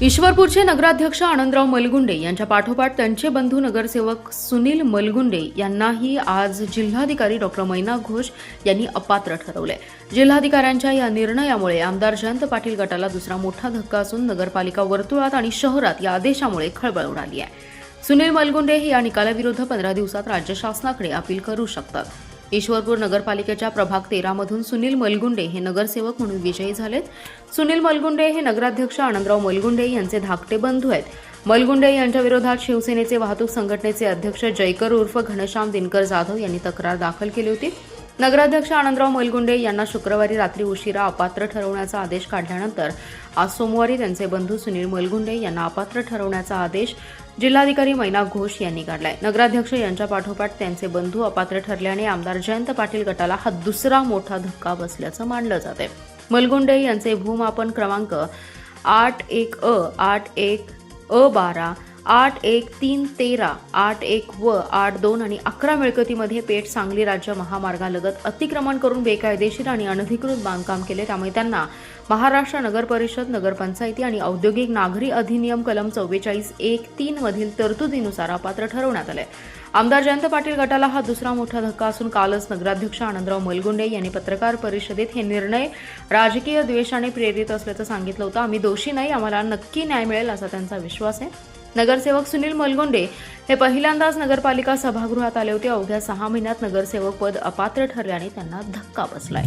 ईश्वरपूरचे नगराध्यक्ष आनंदराव मलगुंडे यांच्या पाठोपाठ त्यांचे बंधू नगरसेवक सुनील मलगुंडे यांनाही आज जिल्हाधिकारी डॉ. मैना घोष यांनी अपात्र ठरवले। जिल्हाधिकाऱ्यांच्या या निर्णयामुळे आमदार जयंत पाटील गटाला दुसरा मोठा धक्का असून नगरपालिका वर्तुळात आणि शहरात या आदेशामुळे खळबळ उडाली आहे। सुनील मलगुंडे हे या निकालाविरुद्ध 15 दिवसात राज्य शासनाकडे अपील करू शकतात। ईश्वरपूर नगरपालिकेच्या प्रभाग 13 मधून सुनील मलगुंडे हे नगरसेवक म्हणून विजयी झालेत। सुनील मलगुंडे हे नगराध्यक्ष आनंदराव मलगुंडे यांचे धाकटे बंधू आहेत। मलगुंडे यांच्या विरोधात शिवसेनेचे वाहतूक संघटनेचे अध्यक्ष जयकर उर्फ घनश्याम दिनकर जाधव यांनी तक्रार दाखल केली होती। नगराध्यक्ष आनंदराव मलगुंडे यांना शुक्रवारी रात्री उशिरा अपात्र ठरवण्याचा आदेश काढल्यानंतर आज सोमवारी त्यांचे बंधू सुनील मलगुंडे यांना अपात्र ठरवण्याचा आदेश जिल्हाधिकारी मैना घोष यांनी काढलाय। नगराध्यक्ष यांच्या पाठोपाठ त्यांचे बंधू अपात्र ठरल्याने आमदार जयंत पाटील गटाला हा दुसरा मोठा धक्का बसल्याचं मानलं जाते। मलगुंडे यांचे भूमापन क्रमांक 81A 81A12 811313 81 व 82 आणि 11 मिळकतीमध्ये पेठ सांगली राज्य महामार्गालगत अतिक्रमण करून बेकायदेशीर आणि अनधिकृत बांधकाम केले, त्यामुळे त्यांना महाराष्ट्र नगर परिषद, नगरपंचायती आणि औद्योगिक नागरी अधिनियम कलम 44(1)(3) मधील तरतुदीनुसार अपात्र ठरवण्यात आले। आमदार जयंत पाटील गटाला हा दुसरा मोठा धक्का असून कालच नगराध्यक्ष आनंदराव मलगुंडे यांनी पत्रकार परिषदेत हे निर्णय राजकीय द्वेषाने प्रेरित असल्याचं सांगितलं होतं। आम्ही दोषी नाही, आम्हाला नक्की न्याय मिळेल असा त्यांचा विश्वास आहे। नगरसेवक सुनील मलगुंडे हे पहिल्यांदाच नगरपालिका सभागृहात आले होते। अवघ्या 6 महिन्यात नगरसेवक पद अपात्र ठरल्याने त्यांना धक्का बसलाय।